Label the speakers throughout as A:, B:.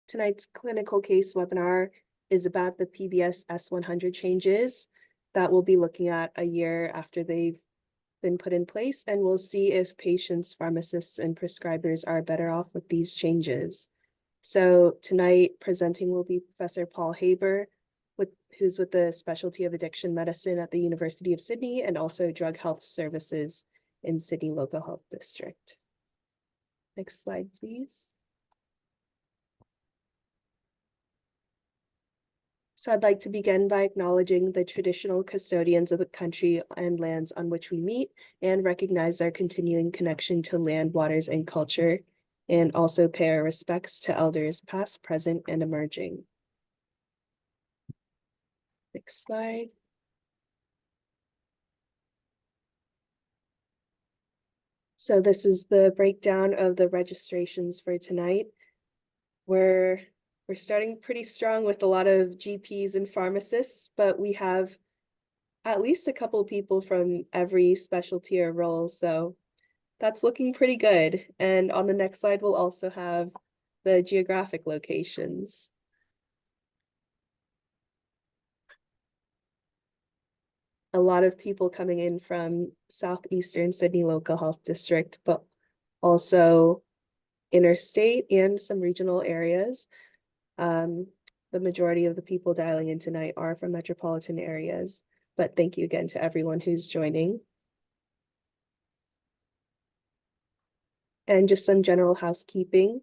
A: Tonight's clinical case webinar is about the PBS S100 changes that we'll be looking at a year after they've been put in place, and we'll see if patients, pharmacists, and prescribers are better off with these changes. So tonight presenting will be Professor Paul Haber, who's with the Specialty of Addiction Medicine at the University of Sydney and also Drug Health Services in Sydney Local Health District. Next slide, please. So I'd like to begin by acknowledging the traditional custodians of the country and lands on which we meet and recognize their continuing connection to land, waters, and culture, and also pay our respects to elders past, present, and emerging. Next slide. So this is the breakdown of the registrations for tonight. We're starting pretty strong with a lot of GPs and pharmacists, but we have at least a couple people from every specialty or role, so that's looking pretty good. And on the next slide, we'll also have the geographic locations. A lot of people coming in from Southeastern Sydney Local Health District, but also interstate and some regional areas. The majority of the people dialing in tonight are from metropolitan areas, but thank you again to everyone who's joining. And just some general housekeeping.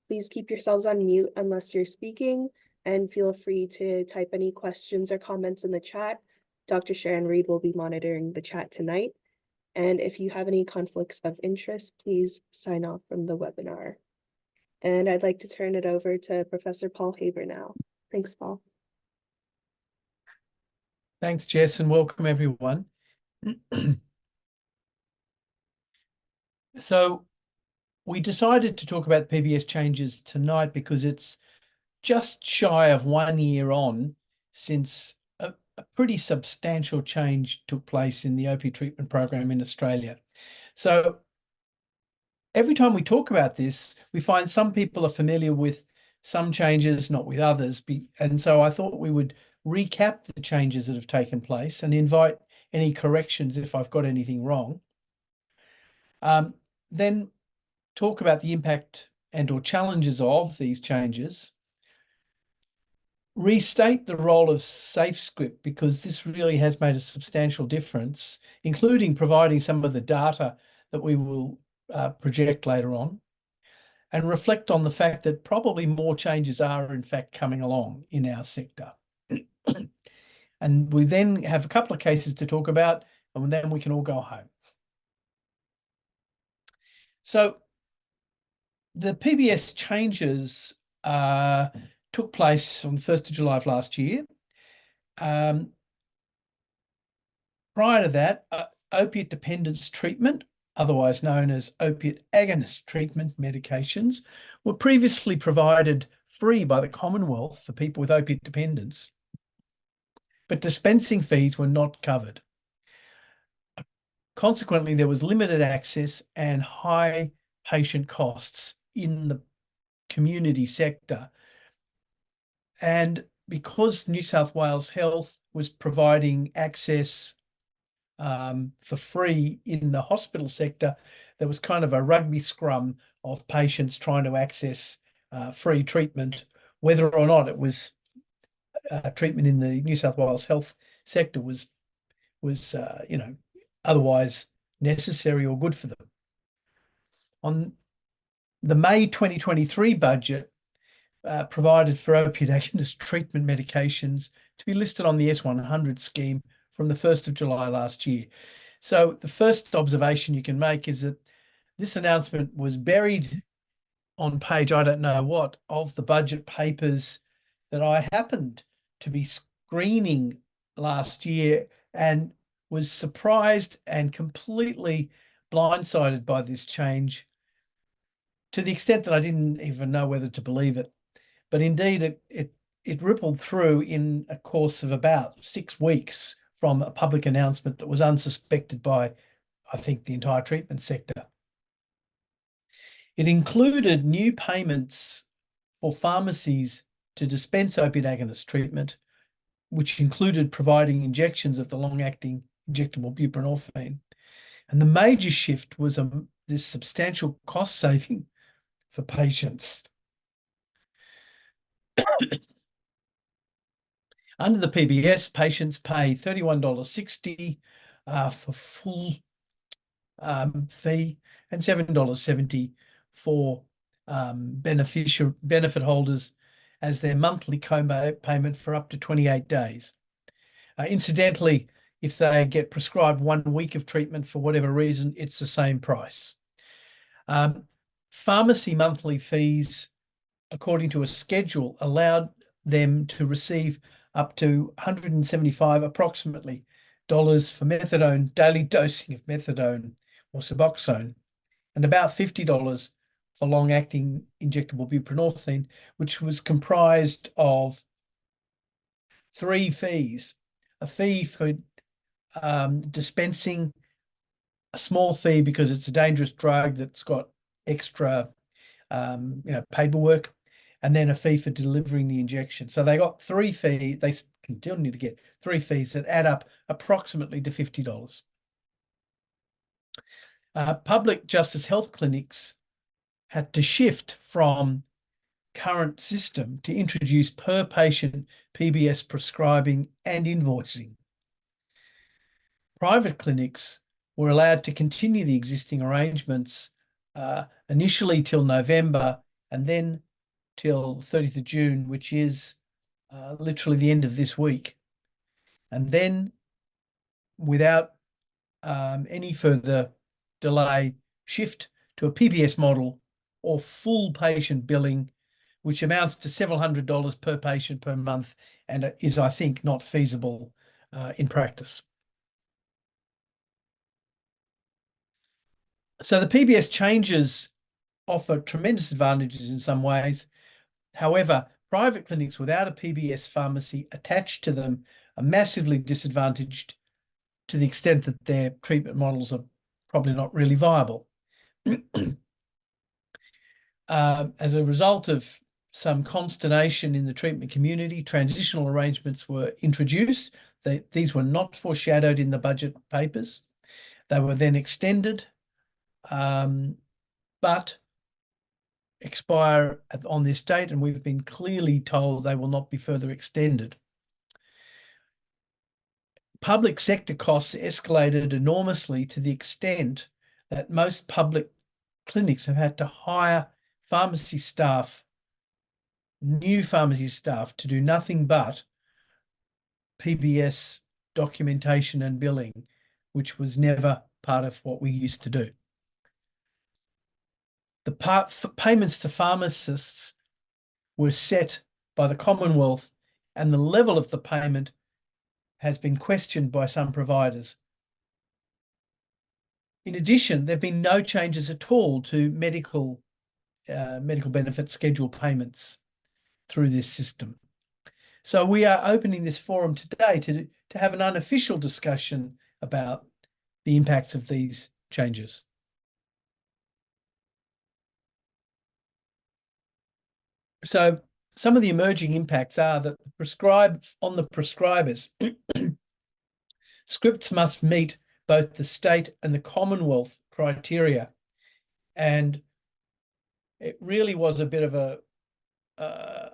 A: Please keep yourselves on mute unless you're speaking, and feel free to type any questions or comments in the chat. Dr. Sharon Reed will be monitoring the chat tonight. And if you have any conflicts of interest, please sign off from the webinar. And I'd like to turn it over to Professor Paul Haber now. Thanks, Paul.
B: Thanks, Jess, and welcome everyone. So we decided to talk about PBS changes tonight because it's just shy of 1 year on since a pretty substantial change took place in the opiate treatment program in Australia. So every time we talk about this, we find some people are familiar with some changes, not with others. And so I thought we would recap the changes that have taken place and invite any corrections if I've got anything wrong. Then talk about the impact and or challenges of these changes. Restate the role of SafeScript because this really has made a substantial difference, including providing some of the data that we will project later on, and reflect on the fact that probably more changes are in fact coming along in our sector. And we then have a couple of cases to talk about, and then we can all go home. So the PBS changes took place on the 1st of July of last year. Prior to that, opiate dependence treatment, otherwise known as opiate agonist treatment medications, were previously provided free by the Commonwealth for people with opiate dependence, but dispensing fees were not covered. Consequently, there was limited access and high patient costs in the community sector. And because New South Wales Health was providing access for free in the hospital sector, there was kind of a rugby scrum of patients trying to access free treatment, whether or not it was treatment in the New South Wales Health sector was otherwise necessary or good for them. On the May 2023 budget, provided for opiate agonist treatment medications to be listed on the S100 scheme from the 1st of July last year. So the first observation you can make is that this announcement was buried on page, I don't know what, of the budget papers that I happened to be screening last year, and was surprised and completely blindsided by this change to the extent that I didn't even know whether to believe it. But indeed, it rippled through in a course of about 6 weeks from a public announcement that was unsuspected by, I think, the entire treatment sector. It included new payments for pharmacies to dispense opiate agonist treatment, which included providing injections of the long-acting injectable buprenorphine. And the major shift was this substantial cost saving for patients. Under the PBS, patients pay $31.60 for full fee and $7.70 for benefit holders as their monthly co-payment for up to 28 days. Incidentally, if they get prescribed 1 week of treatment for whatever reason, it's the same price. Pharmacy monthly fees, according to a schedule, allowed them to receive up to $175 approximately for methadone, daily dosing of methadone or Suboxone, and about $50 for long-acting injectable buprenorphine, which was comprised of 3 fees: a fee for dispensing, a small fee because it's a dangerous drug that's got extra paperwork, and then a fee for delivering the injection. So they got 3 fees. They continue to get 3 fees that add up approximately to $50. Public justice health clinics had to shift from current system to introduce per patient PBS prescribing and invoicing. Private clinics were allowed to continue the existing arrangements initially till November and then till 30th of June, which is literally the end of this week. And then, without any further delay, shift to a PBS model or full patient billing, which amounts to several $100s per patient per month and is, I think, not feasible in practice. So the PBS changes offer tremendous advantages in some ways. However, private clinics without a PBS pharmacy attached to them are massively disadvantaged to the extent that their treatment models are probably not really viable. As a result of some consternation in the treatment community, transitional arrangements were introduced. These were not foreshadowed in the budget papers. They were then extended, but expire on this date, and we've been clearly told they will not be further extended. Public sector costs escalated enormously to the extent that most public clinics have had to hire pharmacy staff, new pharmacy staff, to do nothing but PBS documentation and billing, which was never part of what we used to do. The payments to pharmacists were set by the Commonwealth, and the level of the payment has been questioned by some providers. In addition, there have been no changes at all to medical benefit schedule payments through this system. So we are opening this forum today to have an unofficial discussion about the impacts of these changes. So some of the emerging impacts are that on the prescribers, scripts must meet both the state and the Commonwealth criteria. And it really was a bit of a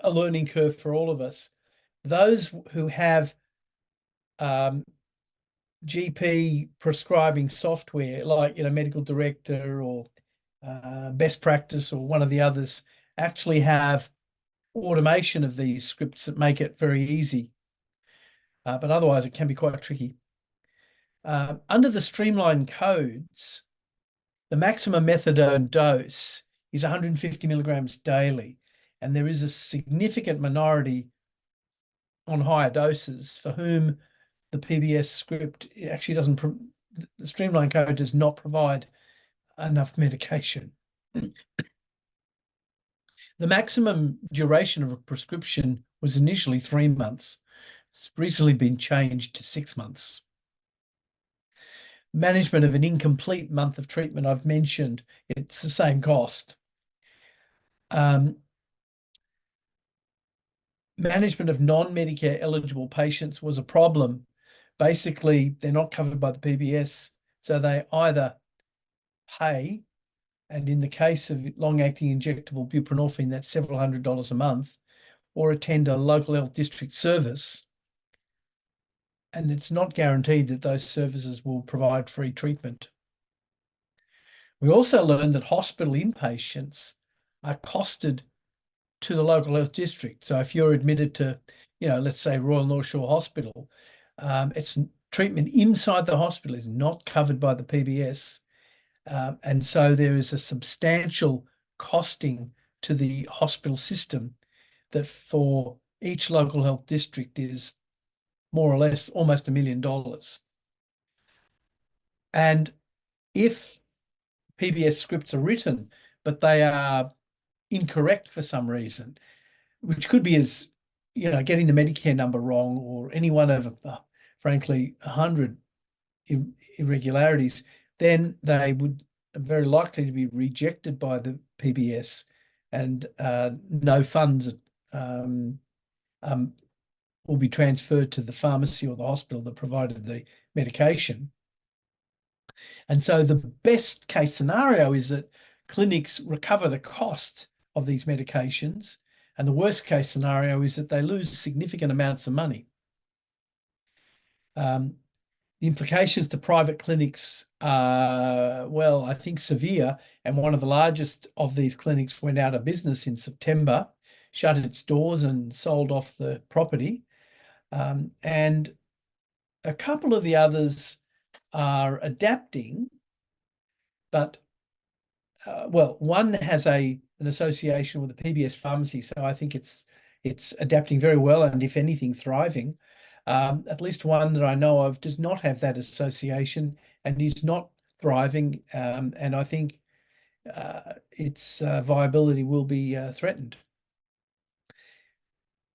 B: learning curve for all of us. Those who have GP prescribing software, like Medical Director or Best Practice or one of the others, actually have automation of these scripts that make it very easy. But otherwise, it can be quite tricky. Under the streamlined codes, the maximum methadone dose is 150 milligrams daily, and there is a significant minority on higher doses for whom the PBS script actually doesn't, the streamlined code does not provide enough medication. The maximum duration of a prescription was initially 3 months. It's recently been changed to 6 months. Management of an incomplete month of treatment, I've mentioned, it's the same cost. management of non-Medicare eligible patients was a problem. Basically, they're not covered by the PBS, so they either pay, and in the case of long-acting injectable buprenorphine, that's several $100s a month, or attend a local health district service. And it's not guaranteed that those services will provide free treatment. We also learned that hospital inpatients are costed to the local health district. So if you're admitted to, let's say Royal North Shore Hospital, it's treatment inside the hospital is not covered by the PBS. And so there is a substantial costing to the hospital system that for each local health district is more or less almost $1 million. And if PBS scripts are written, but they are incorrect for some reason, which could be as, getting the Medicare number wrong or any one of, frankly, 100 irregularities, then they would very likely to be rejected by the PBS, and no funds will be transferred to the pharmacy or the hospital that provided the medication. And so the best case scenario is that clinics recover the cost of these medications, and the worst case scenario is that they lose significant amounts of money. The implications to private clinics are, well, I think severe, and one of the largest of these clinics went out of business in September, shut its doors and sold off the property. And a couple of the others are adapting, but well, one has an association with the PBS pharmacy, so I think it's adapting very well, and if anything, thriving. At least one that I know of does not have that association and is not thriving, and I think its viability will be threatened.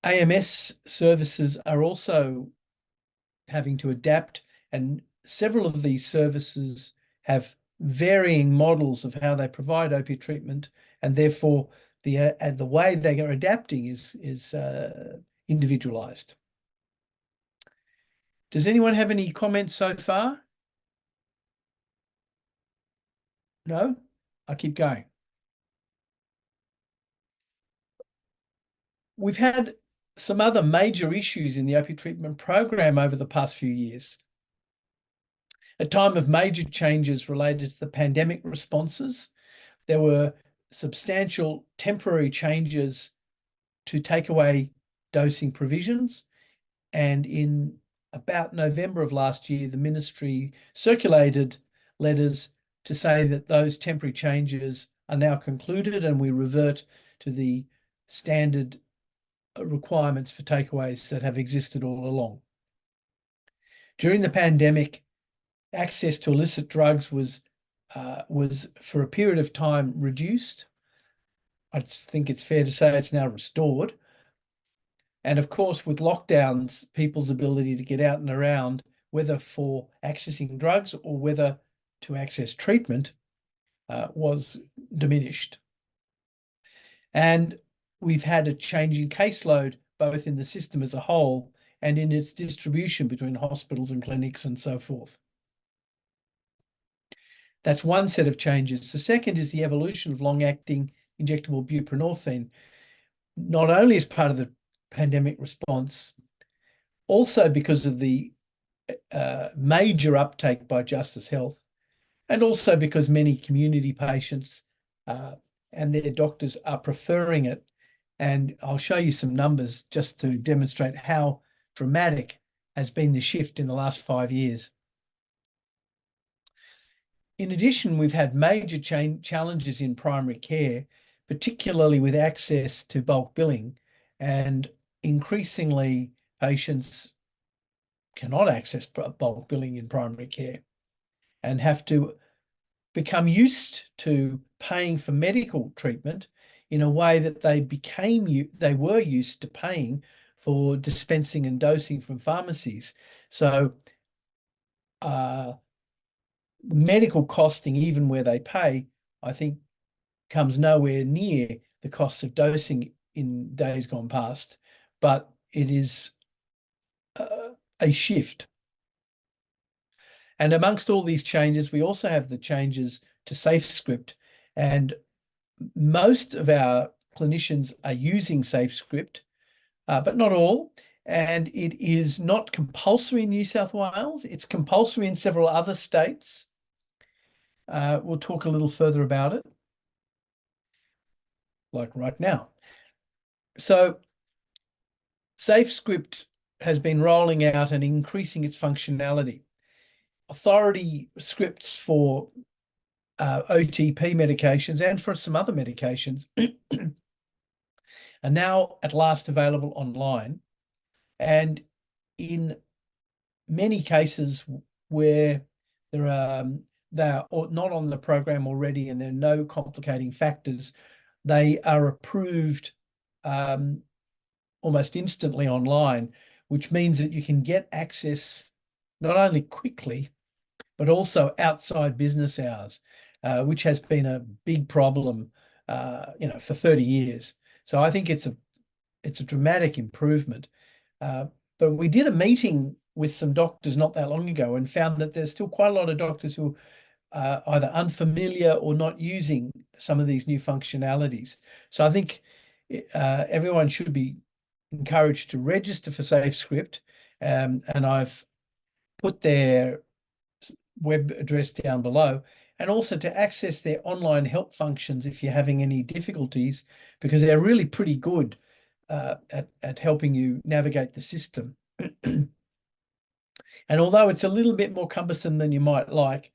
B: AMS services are also having to adapt, and several of these services have varying models of how they provide opiate treatment, and therefore the way they are adapting is individualized. Does anyone have any comments so far? No? I'll keep going. We've had some other major issues in the opiate treatment program over the past few years. A time of major changes related to the pandemic responses, there were substantial temporary changes to takeaway dosing provisions, and in about November of last year, the ministry circulated letters to say that those temporary changes are now concluded and we revert to the standard requirements for takeaways that have existed all along. During the pandemic, access to illicit drugs was for a period of time reduced. I think it's fair to say it's now restored. And of course, with lockdowns, people's ability to get out and around, whether for accessing drugs or whether to access treatment, was diminished. And we've had a changing caseload, both in the system as a whole and in its distribution between hospitals and clinics and so forth. That's one set of changes. The second is the evolution of long-acting injectable buprenorphine, not only as part of the pandemic response, also because of the major uptake by Justice Health, and also because many community patients and their doctors are preferring it. And I'll show you some numbers just to demonstrate how dramatic has been the shift in the last 5 years. In addition, we've had major challenges in primary care, particularly with access to bulk billing, and increasingly patients cannot access bulk billing in primary care and have to become used to paying for medical treatment in a way that they were used to paying for dispensing and dosing from pharmacies. So medical costing, even where they pay, I think comes nowhere near the costs of dosing in days gone past. but it is a shift. And amongst all these changes, we also have the changes to SafeScript, and most of our clinicians are using SafeScript, but not all. And it is not compulsory in New South Wales. It's compulsory in several other states. We'll talk a little further about it, like right now. So SafeScript has been rolling out and increasing its functionality. Authority scripts for OTP medications and for some other medications are now at last available online. And in many cases where they are not on the program already and there are no complicating factors, they are approved almost instantly online, which means that you can get access not only quickly, but also outside business hours, which has been a big problem, for 30 years. So I think it's a dramatic improvement. But we did a meeting with some doctors not that long ago and found that there's still quite a lot of doctors who are either unfamiliar or not using some of these new functionalities. So I think everyone should be encouraged to register for SafeScript, and I've put their web address down below, and also to access their online help functions if you're having any difficulties, because they're really pretty good at helping you navigate the system. And although it's a little bit more cumbersome than you might like,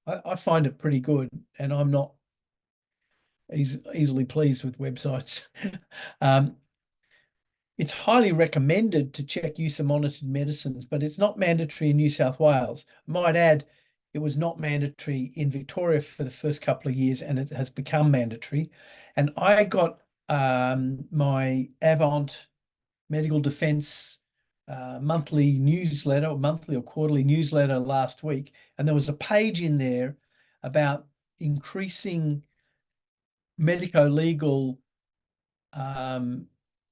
B: I find it pretty good, and I'm not easily pleased with websites. It's highly recommended to check use of monitored medicines, but it's not mandatory in New South Wales. I might add, it was not mandatory in Victoria for the first couple of years, and it has become mandatory. And I got my Avant Medical Defence monthly newsletter, or monthly or quarterly newsletter last week, and there was a page in there about increasing medico-legal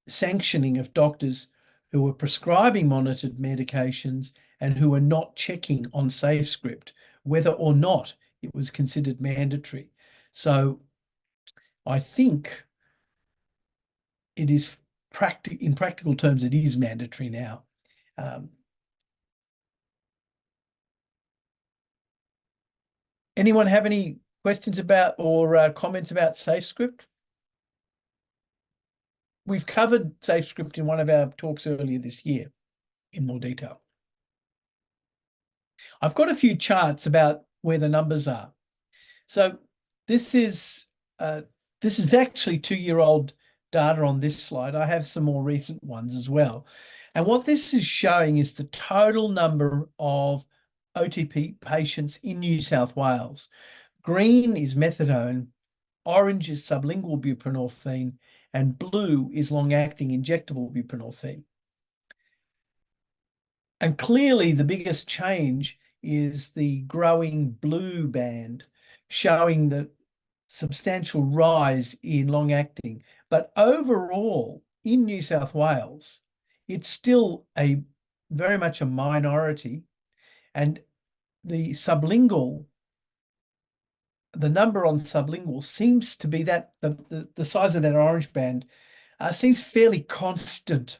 B: sanctioning of doctors who were prescribing monitored medications and who were not checking on SafeScript whether or not it was considered mandatory. So I think it is in practical terms, it is mandatory now. Anyone have any questions about or comments about SafeScript? We've covered SafeScript in one of our talks earlier this year in more detail. I've got a few charts about where the numbers are. So this is actually 2-year-old data on this slide. I have some more recent ones as well. And what this is showing is the total number of OTP patients in New South Wales. Green is methadone, orange is sublingual buprenorphine, and blue is long-acting injectable buprenorphine. And clearly the biggest change is the growing blue band, showing the substantial rise in long-acting. But overall, in New South Wales, it's still very much a minority. And the number on sublingual seems to be that the size of that orange band seems fairly constant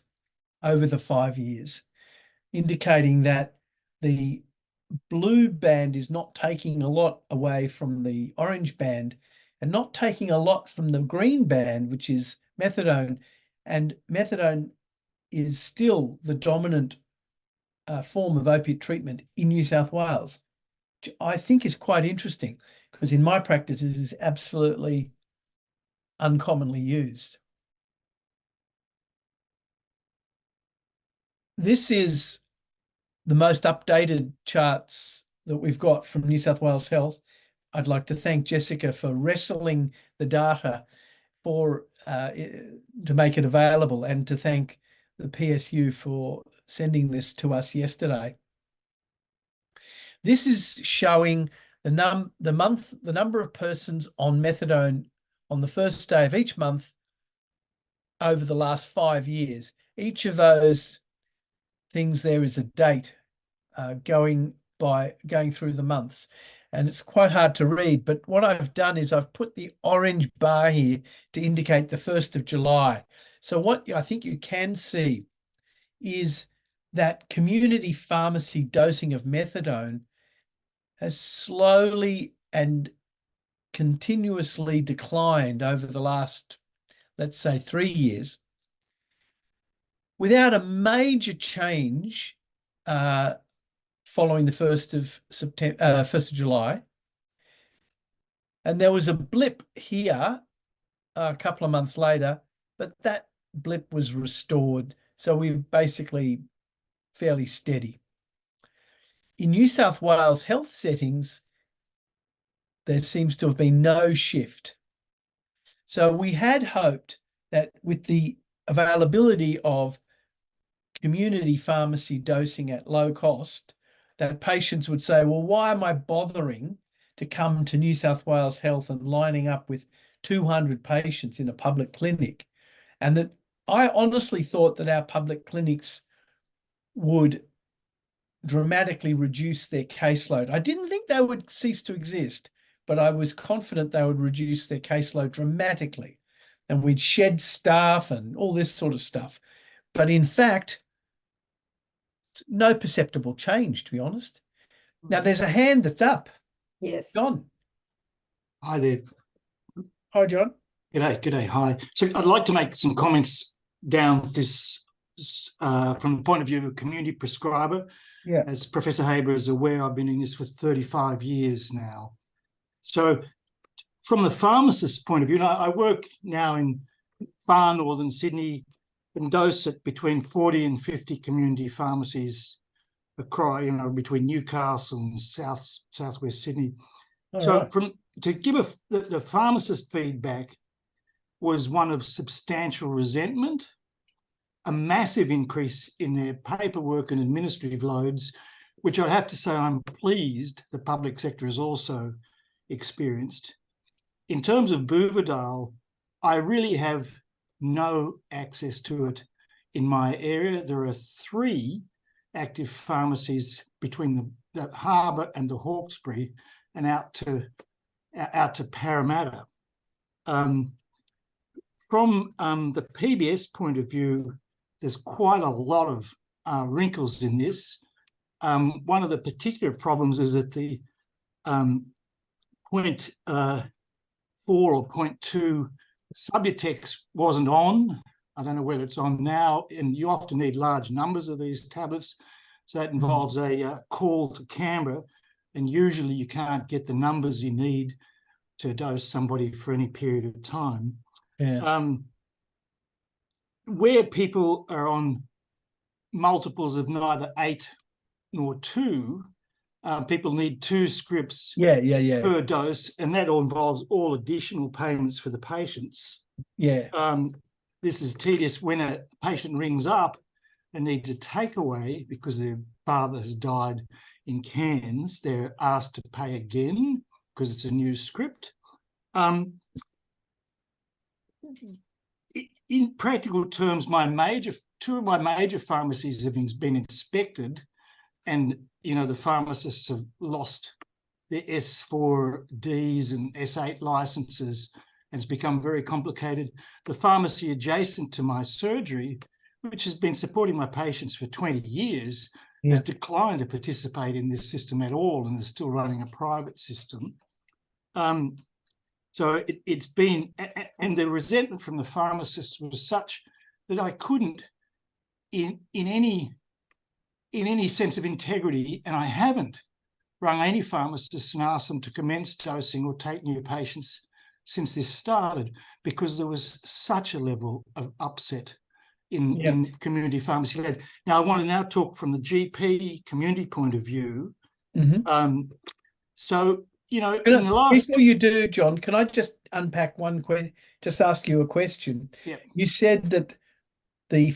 B: over the 5 years, indicating that the blue band is not taking a lot away from the orange band and not taking a lot from the green band, which is methadone. And methadone is still the dominant form of opiate treatment in New South Wales, which I think is quite interesting, because in my practice, it is absolutely uncommonly used. This is the most updated charts that we've got from New South Wales Health. I'd like to thank Jessica for wrestling the data to make it available, and to thank the PSU for sending this to us yesterday. This is showing the number of persons on methadone on the first day of each month over the last 5 years. each of those things there is a date going through the months. And it's quite hard to read, but what I've done is I've put the orange bar here to indicate the 1st of July. So what I think you can see is that community pharmacy dosing of methadone has slowly and continuously declined over the last, let's say, 3 years, without a major change following the 1st of July. And there was a blip here a couple of months later, but that blip was restored. So we're basically fairly steady. In New South Wales health settings, there seems to have been no shift. So we had hoped that with the availability of community pharmacy dosing at low cost, that patients would say, well, why am I bothering to come to New South Wales Health and lining up with 200 patients in a public clinic? And that I honestly thought that our public clinics would dramatically reduce their caseload. I didn't think they would cease to exist, but I was confident they would reduce their caseload dramatically, and we'd shed staff and all this sort of stuff. But in fact, no perceptible change, to be honest. Now, there's a hand that's up.
C: Yes.
B: John.
D: Hi there.
B: Hi, John.
D: G'day. Hi. So I'd like to make some comments down this from the point of view of a community prescriber.
B: Yeah.
D: As Professor Haber is aware, I've been in this for 35 years now. So from the pharmacist's point of view, I work now in far northern Sydney and dose at between 40 and 50 community pharmacies across, between Newcastle and southwest Sydney. To give the pharmacist feedback was one of substantial resentment, a massive increase in their paperwork and administrative loads, which I'd have to say I'm pleased the public sector has also experienced. In terms of Buvidal, I really have no access to it in my area. There are 3 active pharmacies between the Haber and the Hawkesbury and out to Parramatta. From the PBS point of view, there's quite a lot of wrinkles in this. One of the particular problems is that the 0.4 or 0.2 Subutex wasn't on. I don't know whether it's on now, and you often need large numbers of these tablets. So that involves a call to Canberra, and usually you can't get the numbers you need to dose somebody for any period of time.
B: Yeah.
D: Where people are on multiples of neither 8 nor 2, people need 2 scripts per dose, and that all involves all additional payments for the patients. This is tedious when a patient rings up and needs a takeaway because their father has died in Cairns. They're asked to pay again because it's a new script. In practical terms, two of my major pharmacies have been inspected, and the pharmacists have lost their S4Ds and S8 licenses, and it's become very complicated. The pharmacy adjacent to my surgery, which has been supporting my patients for 20 years, has declined to participate in this system at all and is still running a private system. So it's been, and the resentment from the pharmacists was such that I couldn't, in any sense of integrity, and I haven't rung any pharmacists and asked them to commence dosing or take new patients since this started, because there was such a level of upset in community pharmacy. Now, I want to now talk from the GP community point of view. So, in the last...
B: Before you do, John, can I just unpack just ask you a question?
D: Yeah.
B: You said that a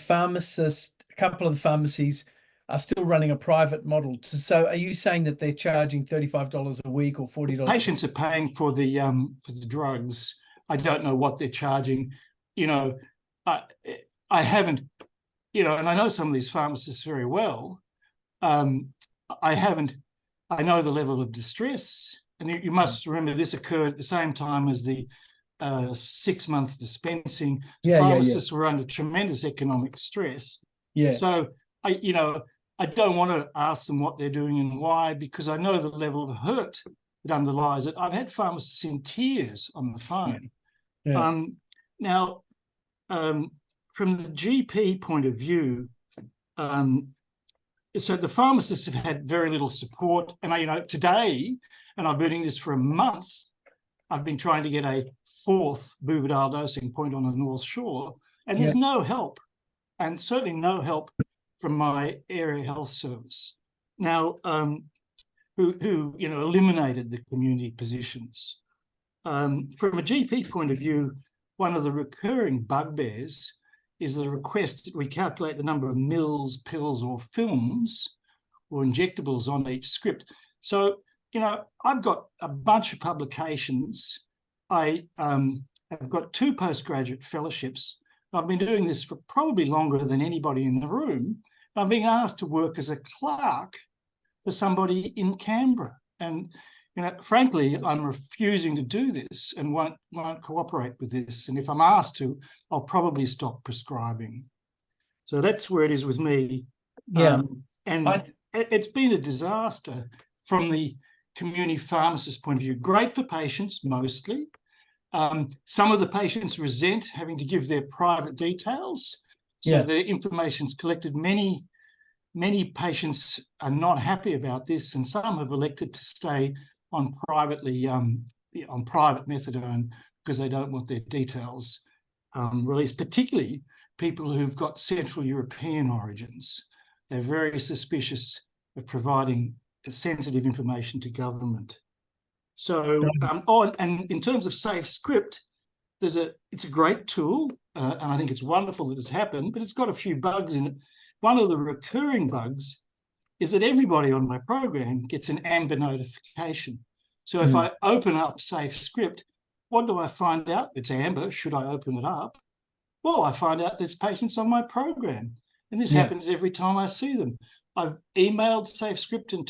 B: couple of the pharmacies are still running a private model. So are you saying that they're charging $35 a week or $40?
D: Patients are paying for the drugs. I don't know what they're charging. I haven't and I know some of these pharmacists very well. I know the level of distress, and you must remember this occurred at the same time as the 6-month dispensing. Pharmacists were under tremendous economic stress. So I don't want to ask them what they're doing and why, because I know the level of hurt that underlies it. I've had pharmacists in tears on the phone. Now, from the GP point of view, so the pharmacists have had very little support. And today, and I've been doing this for a month, I've been trying to get a 4th Buvidal dosing point on the North Shore, and there's no help, and certainly no help from my area health service. Now, who eliminated the community positions. From a GP point of view, one of the recurring bugbears is the request that we calculate the number of mils, pills, or films or injectables on each script. So, I've got a bunch of publications. I have got 2 postgraduate fellowships. I've been doing this for probably longer than anybody in the room. I'm being asked to work as a clerk for somebody in Canberra. And, frankly, I'm refusing to do this and won't cooperate with this. And if I'm asked to, I'll probably stop prescribing. So that's where it is with me. It's been a disaster from the community pharmacist point of view. Great for patients, mostly. Some of the patients resent having to give their private details. So the information's collected. Many patients are not happy about this, and some have elected to stay on private methadone because they don't want their details released, particularly people who've got Central European origins. They're very suspicious of providing sensitive information to government. So, and in terms of Safe Script, it's a great tool, and I think it's wonderful that it's happened, but it's got a few bugs in it. One of the recurring bugs is that everybody on my program gets an Amber notification. So if I open up Safe Script, what do I find out? It's Amber. Should I open it up? Well, I find out there's patients on my program, and this happens every time I see them. I've emailed Safe Script and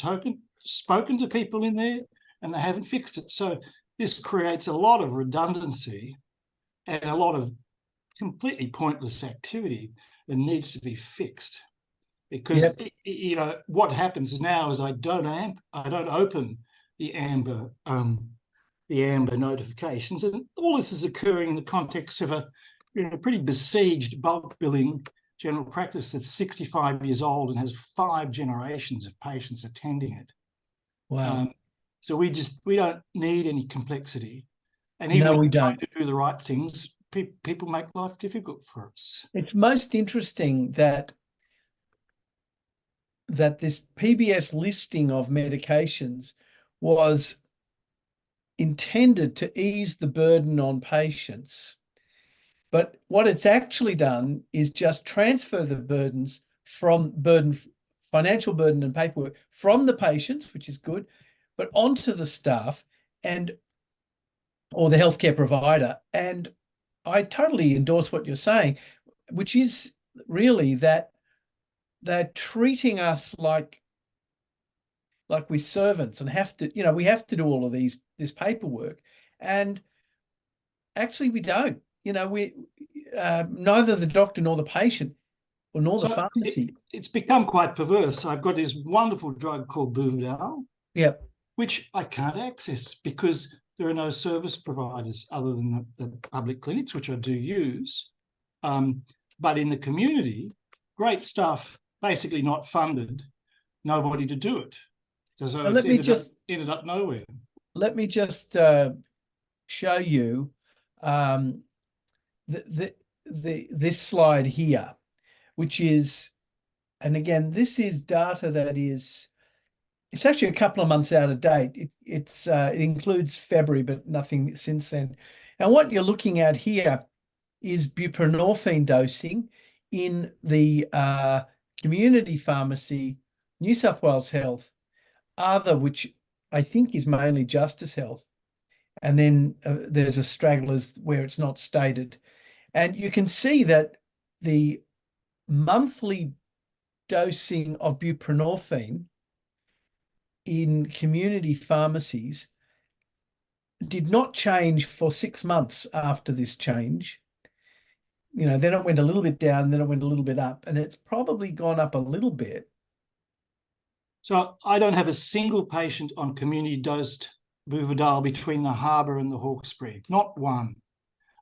D: spoken to people in there, and they haven't fixed it. So this creates a lot of redundancy and a lot of completely pointless activity that needs to be fixed. Because what happens now is I don't open the Amber notifications, and all this is occurring in the context of a pretty besieged bulk billing general practice that's 65 years old and has 5 generations of patients attending it.
B: Wow.
D: So we don't need any complexity. And even when we try to do the right things, people make life difficult for us.
B: It's most interesting that this PBS listing of medications was intended to ease the burden on patients. But what it's actually done is just transfer the financial burden and paperwork from the patients, which is good, but onto the staff or the healthcare provider. And I totally endorse what you're saying, which is really that they're treating us like we're servants and we have to do all of this paperwork. And actually we don't. Neither the doctor nor the patient nor the pharmacy.
D: It's become quite perverse. I've got this wonderful drug called Buvidal, which I can't access because there are no service providers other than the public clinics, which I do use. But in the community, great stuff, basically not funded, nobody to do it. So it's ended up nowhere.
B: Let me just show you this slide here, which is, and again, this is data that is, it's actually a couple of months out of date. It includes February, but nothing since then. And what you're looking at here is buprenorphine dosing in the community pharmacy, New South Wales Health, which I think is mainly Justice Health. And then there's a stragglers where it's not stated. And you can see that the monthly dosing of buprenorphine in community pharmacies did not change for 6 months after this change. Then it went a little bit down, then it went a little bit up, and it's probably gone up a little bit.
D: So I don't have a single patient on community dosed Buvidal between the Haber and the Hawkesbury, not one.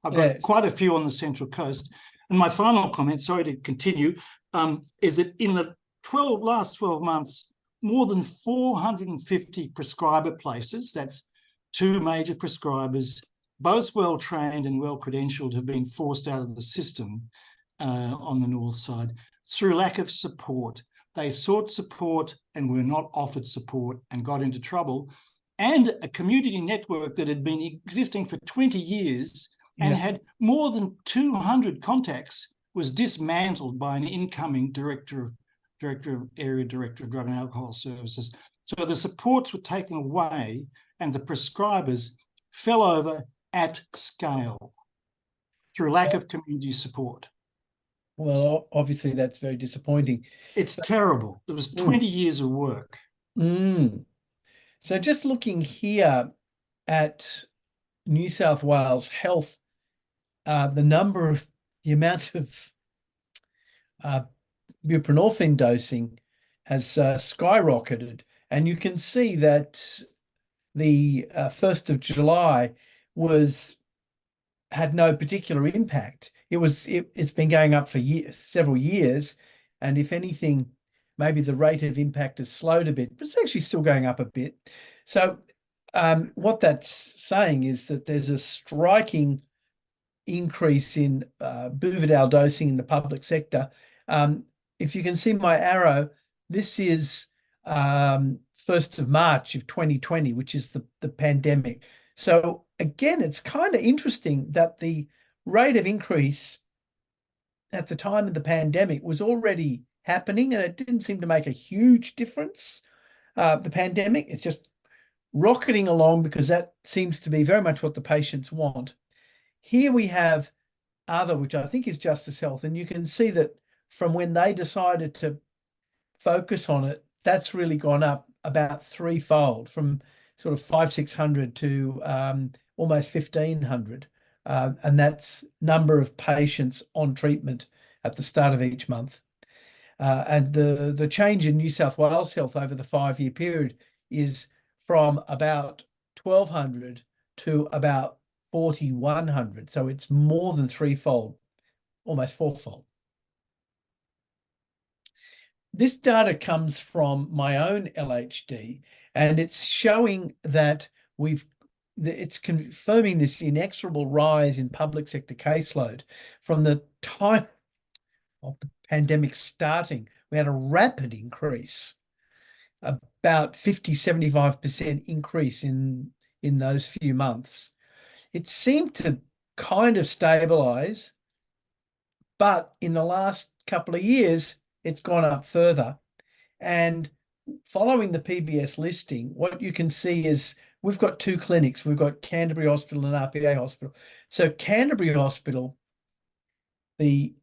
D: I've got quite a few on the Central Coast. And my final comment, sorry to continue, is that in the last 12 months, more than 450 prescriber places, that's 2 major prescribers, both well-trained and well-credentialed, have been forced out of the system on the north side through lack of support. They sought support and were not offered support and got into trouble. And a community network that had been existing for 20 years and had more than 200 contacts was dismantled by an incoming area director of drug and alcohol services. So the supports were taken away and the prescribers fell over at scale through lack of community support.
B: Well, obviously that's very disappointing.
D: It's terrible. It was 20 years of work.
B: So just looking here at New South Wales Health, the amount of buprenorphine dosing has skyrocketed. And you can see that the 1st of July had no particular impact. It's been going up for several years, and if anything, maybe the rate of impact has slowed a bit, but it's actually still going up a bit. So what that's saying is that there's a striking increase in Buvidal dosing in the public sector. If you can see my arrow, this is 1st of March of 2020, which is the pandemic. So again, it's kind of interesting that the rate of increase at the time of the pandemic was already happening, and it didn't seem to make a huge difference. The pandemic is just rocketing along because that seems to be very much what the patients want. Here we have other, which I think is Justice Health, and you can see that from when they decided to focus on it, that's really gone up about threefold, from sort of 500-600 to almost 1,500. And that's number of patients on treatment at the start of each month. And the change in New South Wales Health over the 5-year period is from about 1,200 to about 4,100. So it's more than threefold, almost fourfold. This data comes from my own LHD, and it's showing that it's confirming this inexorable rise in public sector caseload. From the time of the pandemic starting, we had a rapid increase, about 50-75% increase in those few months. It seemed to kind of stabilize, but in the last couple of years, it's gone up further. And following the PBS listing, what you can see is we've got 2 clinics. We've got Canterbury Hospital and RPA Hospital. So Canterbury Hospital, the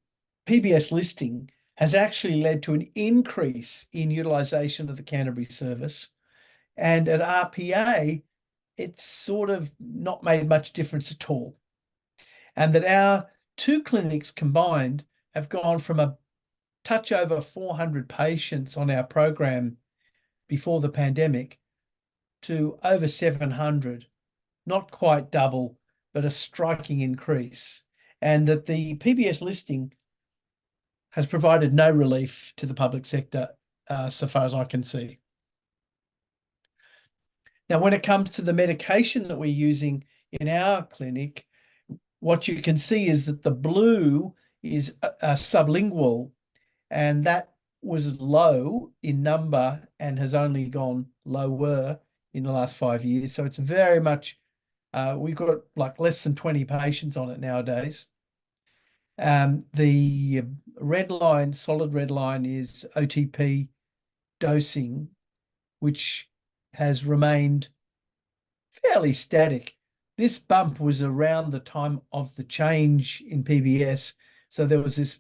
B: PBS listing has actually led to an increase in utilisation of the Canterbury service. And at RPA, it's sort of not made much difference at all. And that our 2 clinics combined have gone from a touch over 400 patients on our program before the pandemic to over 700, not quite double, but a striking increase. And that the PBS listing has provided no relief to the public sector, so far as I can see. Now, when it comes to the medication that we're using in our clinic, what you can see is that the blue is sublingual, and that was low in number and has only gone lower in the last 5 years. So it's very much, we've got like less than 20 patients on it nowadays. The red line, solid red line, is OTP dosing, which has remained fairly static. This bump was around the time of the change in PBS. So there was this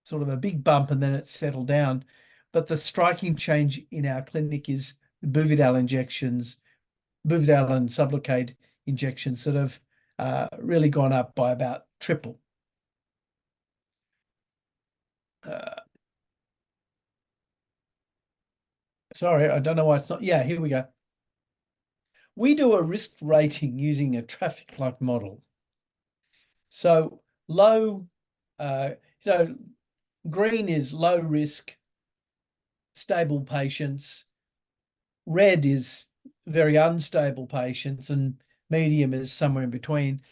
B: sort of a big bump and then it settled down. But the striking change in our clinic is Buvidal injections, Buvidal and Sublocade injections that have really gone up by about triple. Sorry, I don't know why it's not. Yeah, here we go. We do a risk rating using a traffic light model. So low, so green is low risk, stable patients. Red is very unstable patients, and medium is somewhere in between.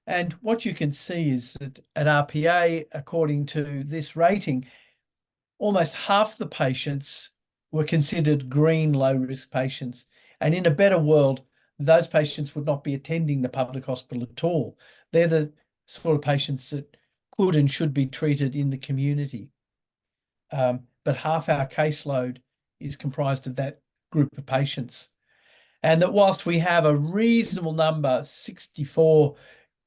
B: And what you can see is that at RPA, according to this rating, almost half the patients were considered green low-risk patients. And in a better world, those patients would not be attending the public hospital at all. They're the sort of patients that could and should be treated in the community. But half our caseload is comprised of that group of patients. And that whilst we have a reasonable number, 64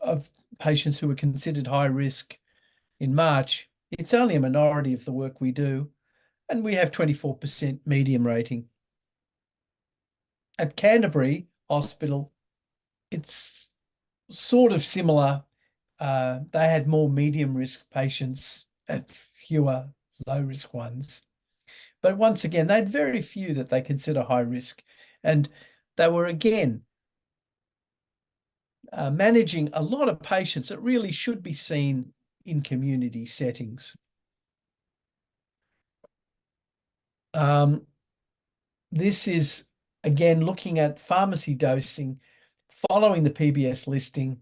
B: of patients who were considered high risk in March, it's only a minority of the work we do. And we have 24% medium rating. At Canterbury Hospital, it's sort of similar. They had more medium risk patients and fewer low risk ones. But once again, they had very few that they consider high risk. And they were, again, managing a lot of patients that really should be seen in community settings. This is, again, looking at pharmacy dosing following the PBS listing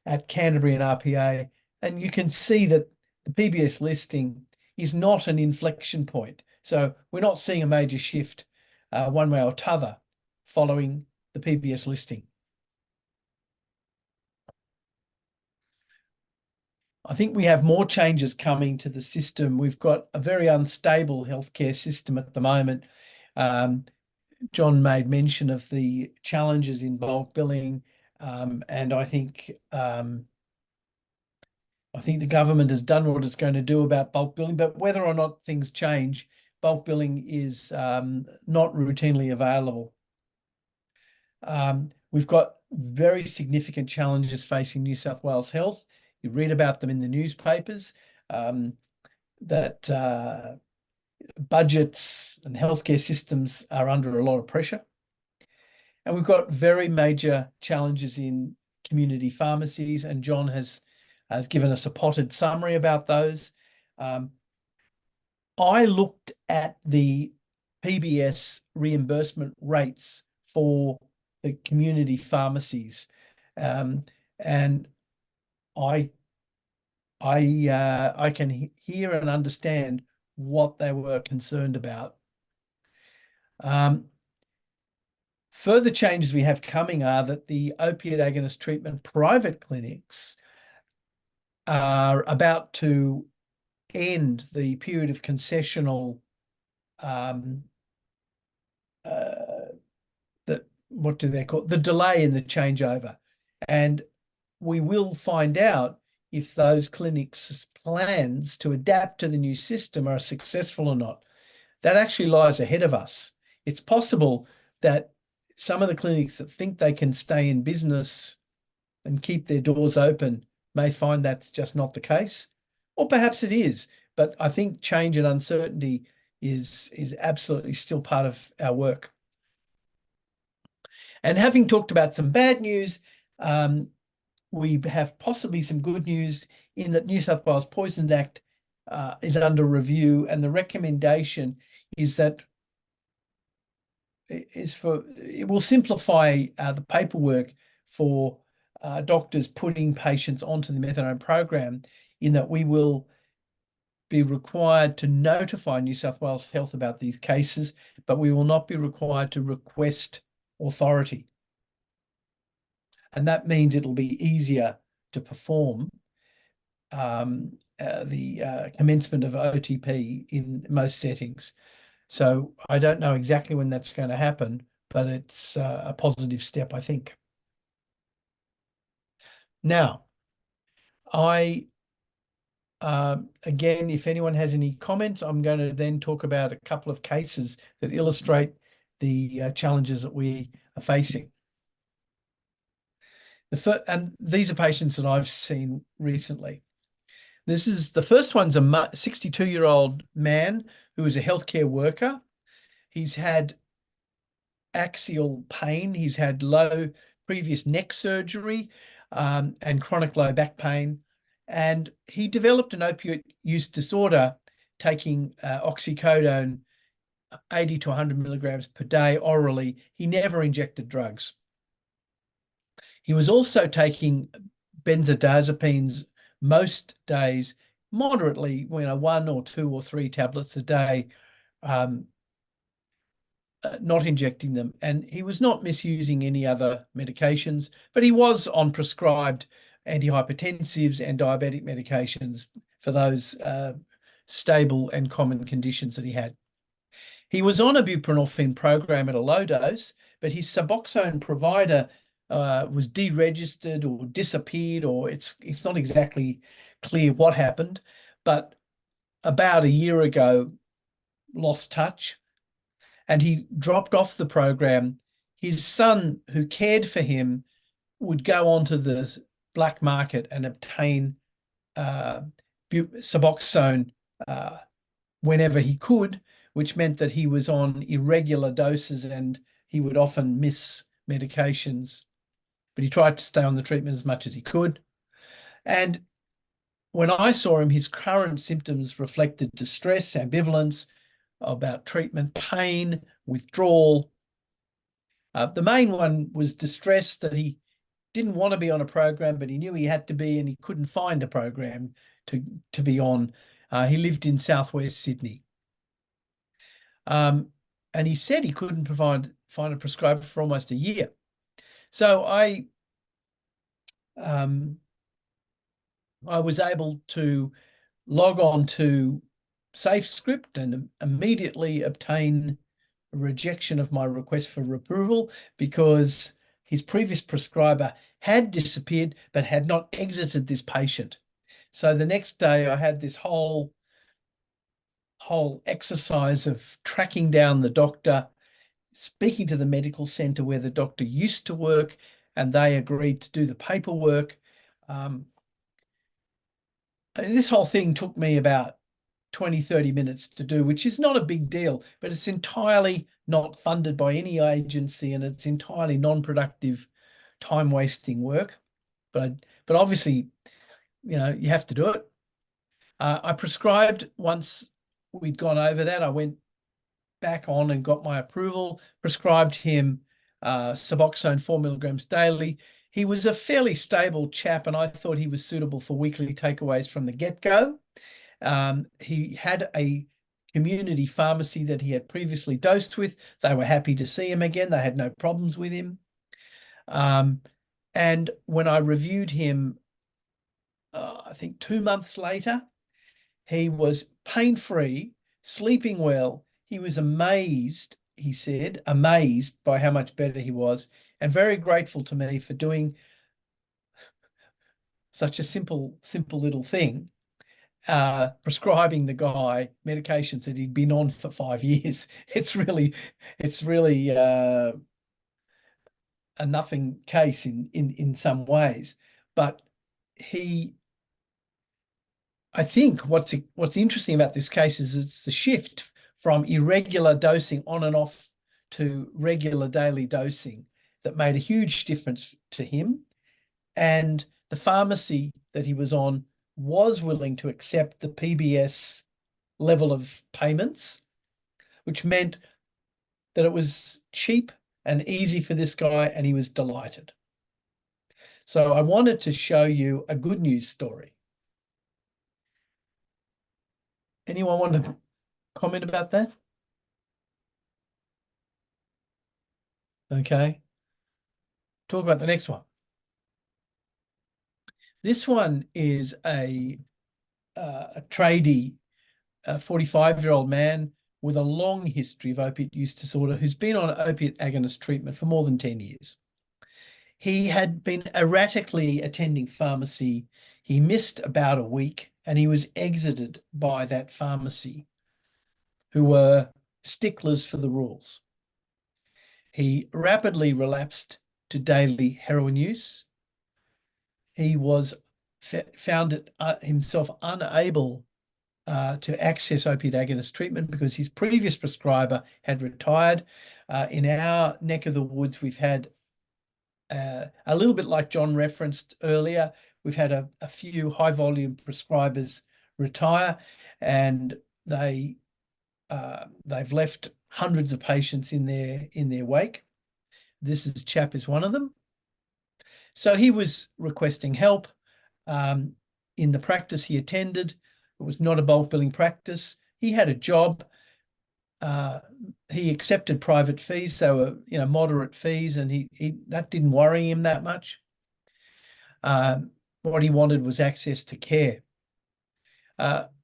B: at Canterbury and RPA. And you can see that the PBS listing is not an inflection point. So we're not seeing a major shift one way or t'other following the PBS listing. I think we have more changes coming to the system. We've got a very unstable healthcare system at the moment. John made mention of the challenges in bulk billing, and I think the government has done what it's going to do about bulk billing, but whether or not things change, bulk billing is not routinely available. We've got very significant challenges facing New South Wales Health. You read about them in the newspapers, that budgets and healthcare systems are under a lot of pressure. And we've got very major challenges in community pharmacies, and John has given us a potted summary about those. I looked at the PBS reimbursement rates for the community pharmacies, and I can hear and understand what they were concerned about. Further changes we have coming are that the opiate agonist treatment private clinics are about to end the period of concessional, what do they call it? The delay in the changeover. And we will find out if those clinics' plans to adapt to the new system are successful or not. That actually lies ahead of us. It's possible that some of the clinics that think they can stay in business and keep their doors open may find that's just not the case, or perhaps it is. But I think change and uncertainty is absolutely still part of our work. And having talked about some bad news, we have possibly some good news in that New South Wales Poisons Act is under review, and the recommendation is that it will simplify the paperwork for doctors putting patients onto the methadone program, in that we will be required to notify New South Wales Health about these cases, but we will not be required to request authority. And that means it'll be easier to perform the commencement of OTP in most settings. So I don't know exactly when that's going to happen, but it's a positive step, I think. Now, Again, if anyone has any comments, I'm going to then talk about a couple of cases that illustrate the challenges that we are facing. And these are patients that I've seen recently. The first one's a 62-year-old man who is a healthcare worker. He's had axial pain. He's had low previous neck surgery and chronic low back pain. And he developed an opioid use disorder, taking oxycodone 80 to 100 milligrams per day orally. He never injected drugs. He was also taking benzodiazepines most days, moderately, 1 or 2 or 3 tablets a day, not injecting them. And he was not misusing any other medications, but he was on prescribed antihypertensives and diabetic medications for those stable and common conditions that he had. He was on a buprenorphine program at a low dose, but his Suboxone provider was deregistered or disappeared, or it's not exactly clear what happened, but about a year ago lost touch and he dropped off the program. His son, who cared for him, would go onto the black market and obtain Suboxone whenever he could, which meant that he was on irregular doses and he would often miss medications. But he tried to stay on the treatment as much as he could. And when I saw him, his current symptoms reflected distress, ambivalence about treatment, pain, withdrawal. The main one was distress, that he didn't want to be on a program, but he knew he had to be, and he couldn't find a program to be on. He lived in southwest Sydney. And he said he couldn't find a prescriber for almost a year. So I was able to log on to SafeScript and immediately obtain a rejection of my request for approval, because his previous prescriber had disappeared but had not exited this patient. So the next day I had this whole exercise of tracking down the doctor, speaking to the medical centre where the doctor used to work, and they agreed to do the paperwork. This whole thing took me about 20-30 minutes to do, which is not a big deal, but it's entirely not funded by any agency, and it's entirely non-productive, time-wasting work. But obviously, you have to do it. I prescribed once we'd gone over that. I went back on and got my approval, prescribed him Suboxone 4 milligrams daily. He was a fairly stable chap, and I thought he was suitable for weekly takeaways from the get-go. He had a community pharmacy that he had previously dosed with. They were happy to see him again. They had no problems with him. And when I reviewed him, I think 2 months later, he was pain-free, sleeping well. He was amazed, he said, amazed by how much better he was, and very grateful to me for doing such a simple little thing, prescribing the guy medications that he'd been on for 5 years. It's really a nothing case in some ways, but I think what's interesting about this case is it's the shift from irregular dosing on and off to regular daily dosing that made a huge difference to him. And the pharmacy that he was on was willing to accept the PBS level of payments, which meant that it was cheap and easy for this guy, and he was delighted. So I wanted to show you a good news story. Anyone want to comment about that? Okay. Talk about the next one. This one is a tradie, a 45-year-old man with a long history of opiate use disorder who's been on opiate agonist treatment for more than 10 years. He had been erratically attending pharmacy. He missed about a week and he was exited by that pharmacy, who were sticklers for the rules. He rapidly relapsed to daily heroin use. He was found it himself unable to access opiate agonist treatment because his previous prescriber had retired. In our neck of the woods, we've had a little bit like John referenced earlier, we've had a few high volume prescribers retire, and they've left hundreds of patients in their wake. This chap is one of them. So he was requesting help. In the practice he attended, it was not a bulk billing practice. He had a job. He accepted private fees. They were, moderate fees, and he that didn't worry him that much. What he wanted was access to care.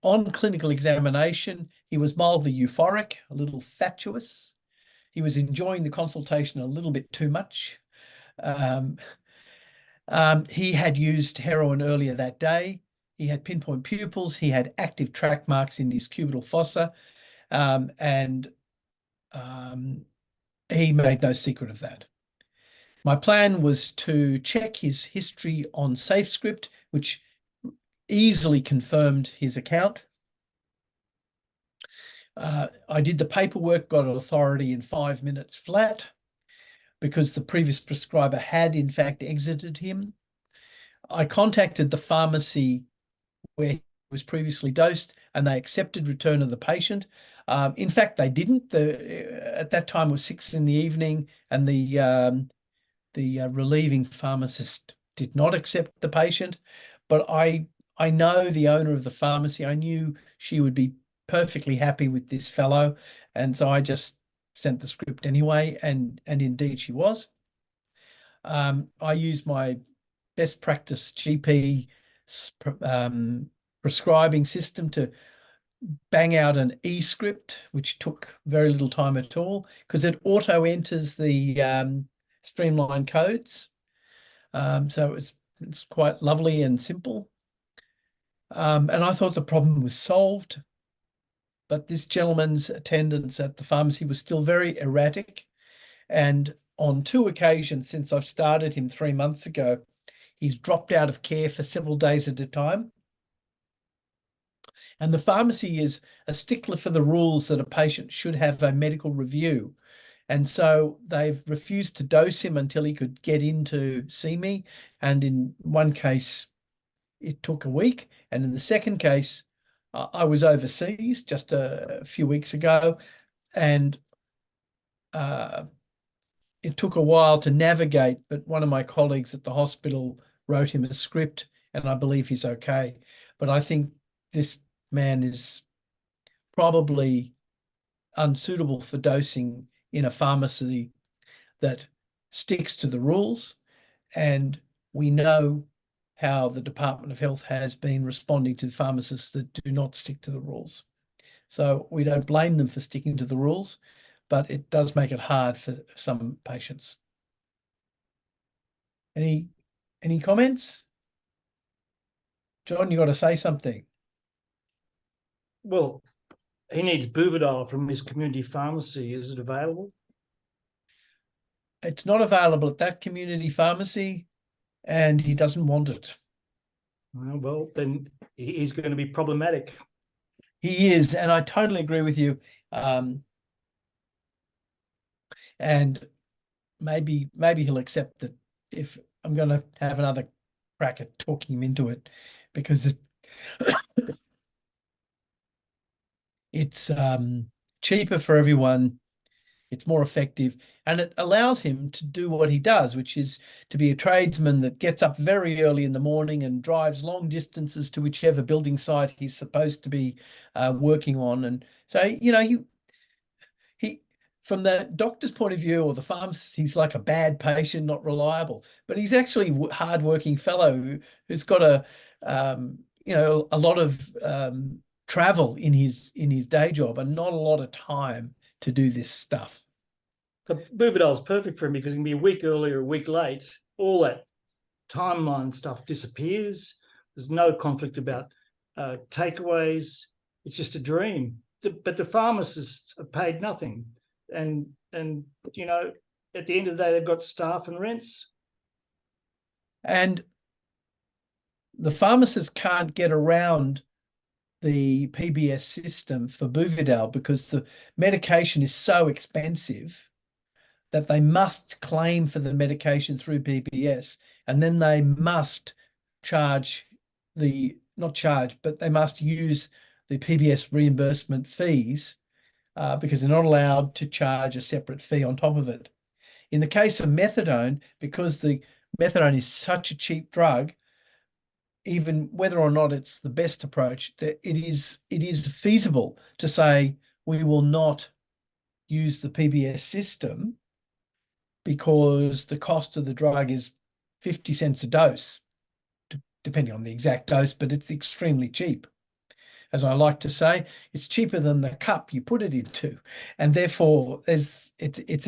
B: On clinical examination, he was mildly euphoric, a little fatuous. He was enjoying the consultation a little bit too much. He had used heroin earlier that day. He had pinpoint pupils. He had active track marks in his cubital fossa, and he made no secret of that. My plan was to check his history on SafeScript, which easily confirmed his account. I did the paperwork, got authority in 5 minutes flat, because the previous prescriber had in fact exited him. I contacted the pharmacy where he was previously dosed, and they accepted return of the patient. In fact, they didn't. At that time it was 6 p.m, and the relieving pharmacist did not accept the patient. But I know the owner of the pharmacy. I knew she would be perfectly happy with this fellow, and so I just sent the script anyway, and indeed she was. I used my best practice GP prescribing system to bang out an e-script, which took very little time at all, because it auto enters the streamlined codes. So it's quite lovely and simple. And I thought the problem was solved, but this gentleman's attendance at the pharmacy was still very erratic. And on 2 occasions since I've started him 3 months ago, he's dropped out of care for several days at a time. And the pharmacy is a stickler for the rules that a patient should have a medical review. And so they've refused to dose him until he could get in to see me. And in one case, it took a week. And in the second case, I was overseas just a few weeks ago, and it took a while to navigate, but one of my colleagues at the hospital wrote him a script, and I believe he's okay. But I think this man is probably unsuitable for dosing in a pharmacy that sticks to the rules. And we know how the Department of Health has been responding to pharmacists that do not stick to the rules. So we don't blame them for sticking to the rules, but it does make it hard for some patients. Any comments? John, you got to say something.
D: Well, he needs Buvidal from his community pharmacy. Is it available?
B: It's not available at that community pharmacy, and he doesn't want it.
D: Well, then he's going to be problematic.
B: He is, and I totally agree with you. And maybe he'll accept that if I'm going to have another crack at talking him into it, because it's cheaper for everyone, it's more effective, and it allows him to do what he does, which is to be a tradesman that gets up very early in the morning and drives long distances to whichever building site he's supposed to be working on. And so, he from the doctor's point of view, or the pharmacist, he's like a bad patient, not reliable. But he's actually a hardworking fellow who's got a lot of travel in his day job and not a lot of time to do this stuff.
D: The Buvidal is perfect for him because it can be a week early or a week late. All that timeline stuff disappears. There's no conflict about takeaways. It's just a dream. But the pharmacists are paid nothing. And you know, at the end of the day, they've got staff and rents.
B: And the pharmacists can't get around the PBS system for Buvidal because the medication is so expensive that they must claim for the medication through PBS, and then they must charge but they must use the PBS reimbursement fees because they're not allowed to charge a separate fee on top of it. In the case of methadone, because the methadone is such a cheap drug, even whether or not it's the best approach, that it is feasible to say we will not use the PBS system because the cost of the drug is 50 cents a dose, depending on the exact dose, but it's extremely cheap. As I like to say, it's cheaper than the cup you put it into, and therefore it's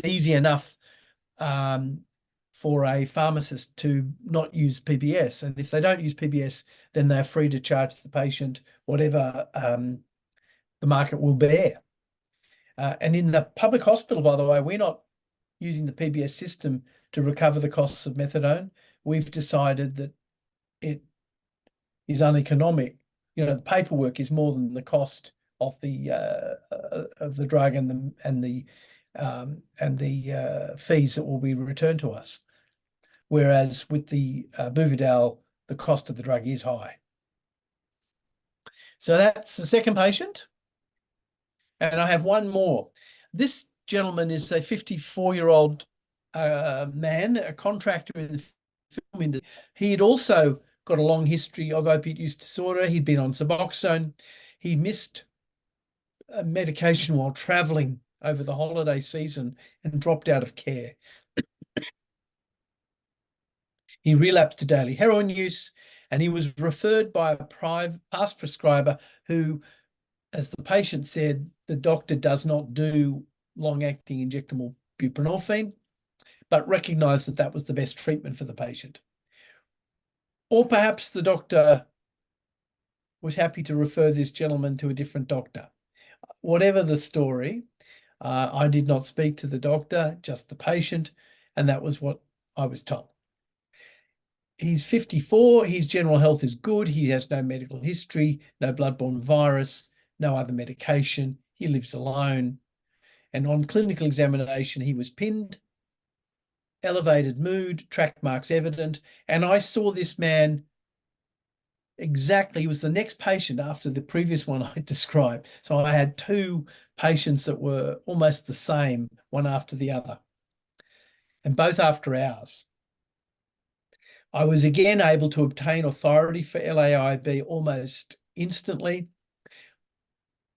B: easy enough for a pharmacist to not use PBS. And if they don't use PBS, then they're free to charge the patient whatever the market will bear. And in the public hospital, by the way, we're not using the PBS system to recover the costs of methadone. We've decided that it is uneconomic. You know, the paperwork is more than the cost of the drug and the fees that will be returned to us. Whereas with the Buvidal, the cost of the drug is high. So that's the second patient. And I have one more. This gentleman is a 54-year-old man, a contractor in the film industry. He had also got a long history of opiate use disorder. He'd been on Suboxone. He missed medication while traveling over the holiday season and dropped out of care. He relapsed to daily heroin use, and he was referred by a past prescriber who, as the patient said, the doctor does not do long-acting injectable buprenorphine, but recognized that that was the best treatment for the patient. Or perhaps the doctor was happy to refer this gentleman to a different doctor. Whatever the story, I did not speak to the doctor, just the patient, and that was what I was told. He's 54, his general health is good, he has no medical history, no blood-borne virus, no other medication, he lives alone, and on clinical examination he was pinned, elevated mood, track marks evident, and I saw this man exactly, he was the next patient after the previous one I described. So I had two patients that were almost the same, one after the other, and both after hours. I was again able to obtain authority for LAIB almost instantly.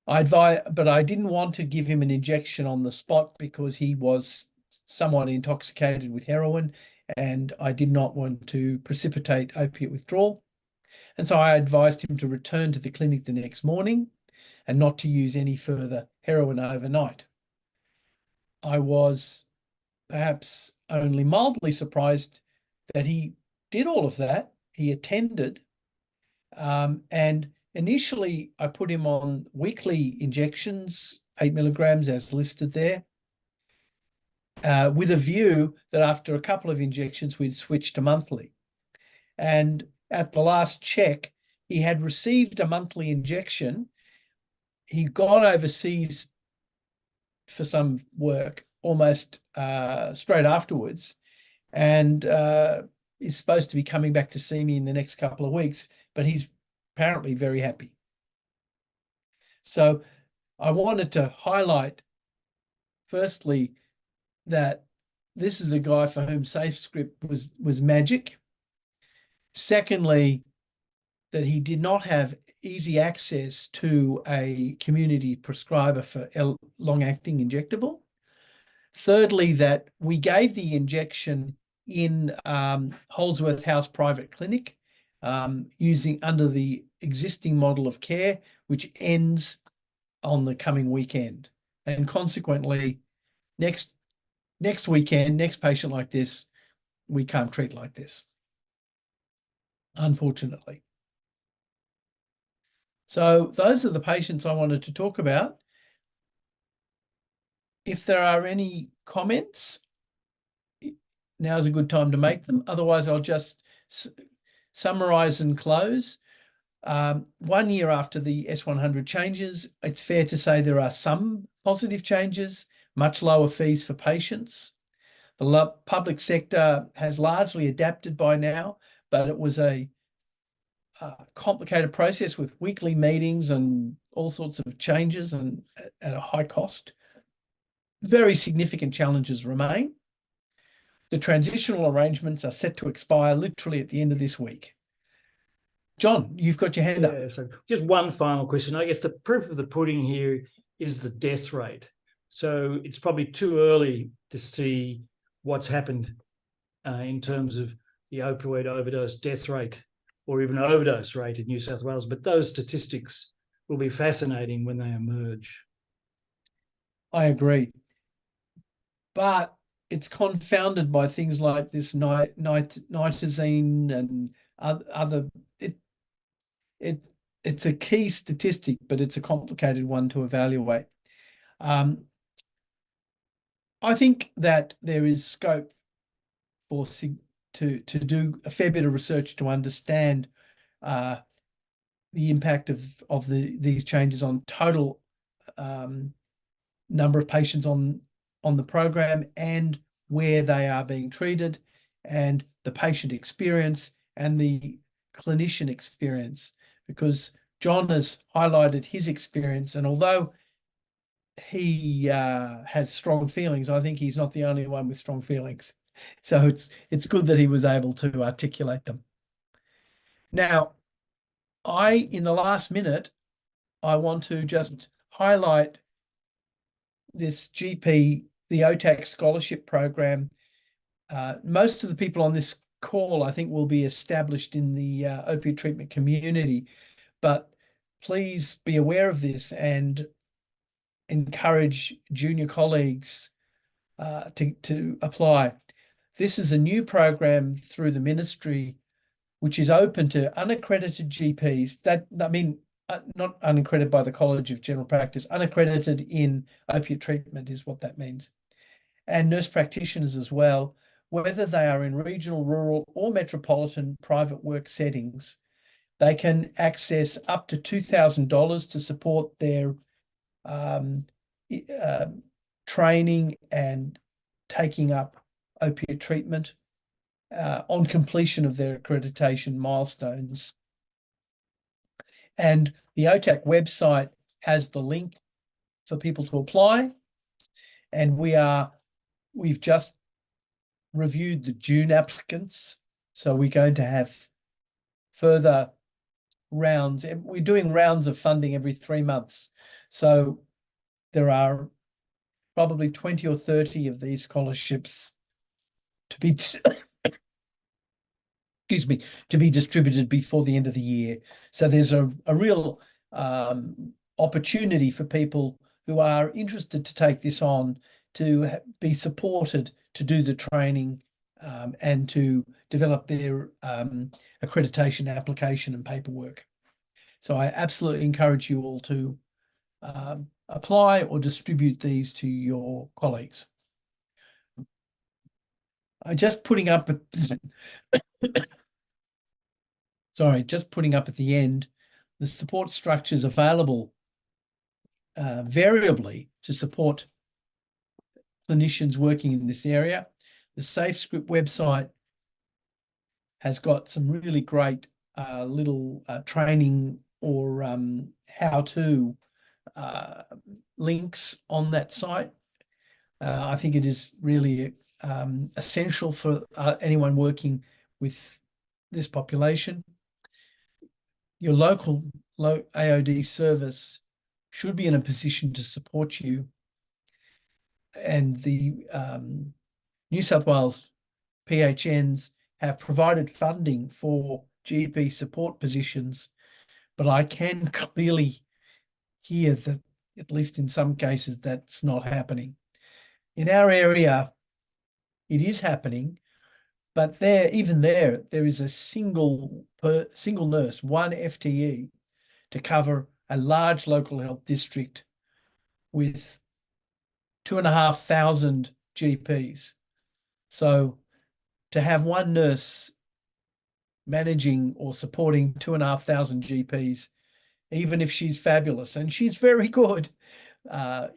B: But I didn't want to give him an injection on the spot because he was somewhat intoxicated with heroin, and I did not want to precipitate opiate withdrawal. And so I advised him to return to the clinic the next morning and not to use any further heroin overnight. I was perhaps only mildly surprised that he did all of that. He attended, and initially I put him on weekly injections, 8 milligrams as listed there, with a view that after a couple of injections, we'd switch to monthly. And at the last check, he had received a monthly injection. He got overseas for some work almost straight afterwards, and is supposed to be coming back to see me in the next couple of weeks, but he's apparently very happy. So I wanted to highlight, firstly, that this is a guy for whom SafeScript was magic. Secondly, that he did not have easy access to a community prescriber for long-acting injectable. Thirdly, that we gave the injection in Holsworth House Private Clinic using under the existing model of care, which ends on the coming weekend. And consequently, next weekend, next patient like this, we can't treat like this, unfortunately. So those are the patients I wanted to talk about. If there are any comments, now's a good time to make them. Otherwise, I'll just summarize and close. 1 year after the S100 changes, it's fair to say there are some positive changes, much lower fees for patients. The public sector has largely adapted by now, but it was a complicated process with weekly meetings and all sorts of changes and at a high cost. Very significant challenges remain. The transitional arrangements are set to expire literally at the end of this week. John, you've got your hand up.
D: So just one final question. I guess the proof of the pudding here is the death rate. So it's probably too early to see what's happened in terms of the opioid overdose death rate or even overdose rate in New South Wales, but those statistics will be fascinating when they emerge.
B: I agree. But it's confounded by things like this nitazine and other. It's a key statistic, but it's a complicated one to evaluate. I think that there is scope for to do a fair bit of research to understand the impact of these changes on total number of patients on the program and where they are being treated, and the patient experience and the clinician experience, because John has highlighted his experience, and although he has strong feelings, I think he's not the only one with strong feelings. So it's good that he was able to articulate them. Now, in the last minute, I want to just highlight this GP, the OTAC scholarship program. Most of the people on this call, I think, will be established in the opiate treatment community, but please be aware of this and encourage junior colleagues to apply. This is a new program through the ministry, which is open to unaccredited GPs. Not unaccredited by the College of General Practice, unaccredited in opiate treatment is what that means, and nurse practitioners as well, whether they are in regional, rural, or metropolitan private work settings. They can access up to $2,000 to support their training and taking up opiate treatment on completion of their accreditation milestones. And the OTAC website has the link for people to apply. And we've just reviewed the June applicants. So we're going to have further rounds. We're doing rounds of funding every 3 months. So there are probably 20 or 30 of these scholarships to be to be distributed before the end of the year. So there's a real opportunity for people who are interested to take this on to be supported to do the training and to develop their accreditation application and paperwork. So I absolutely encourage you all to apply or distribute these to your colleagues. I'm just putting up just putting up at the end the support structures available variably to support clinicians working in this area. The SafeScript website has got some really great little training or how-to links on that site. I think it is really essential for anyone working with this population. Your local AOD service should be in a position to support you. And the New South Wales PHNs have provided funding for GP support positions, but I can clearly hear that, at least in some cases, that's not happening. In our area, it is happening, but there is a single nurse, one FTE, to cover a large local health district with 2,500 GPs. So to have one nurse managing or supporting 2,500 GPs, even if she's fabulous, and she's very good,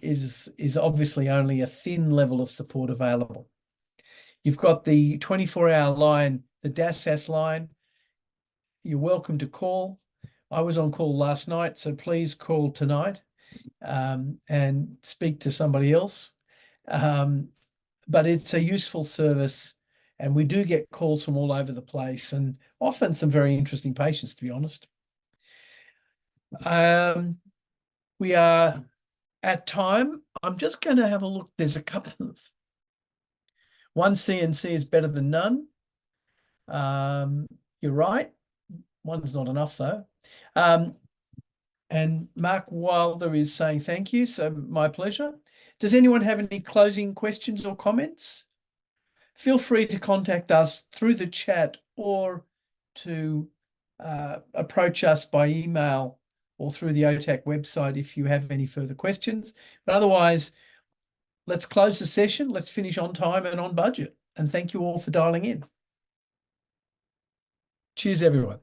B: is obviously only a thin level of support available. You've got the 24-hour line, the DASAS line. You're welcome to call. I was on call last night, so please call tonight and speak to somebody else. But it's a useful service, and we do get calls from all over the place, and often some very interesting patients, to be honest. We are at time. I'm just going to have a look. There's a couple of one CNC is better than none. You're right. One's not enough though. And Mark Wilder is saying thank you. So my pleasure. Does anyone have any closing questions or comments? Feel free to contact us through the chat or to approach us by email or through the OTAC website if you have any further questions. But otherwise, let's close the session. Let's finish on time and on budget. And thank you all for dialing in. Cheers, everyone.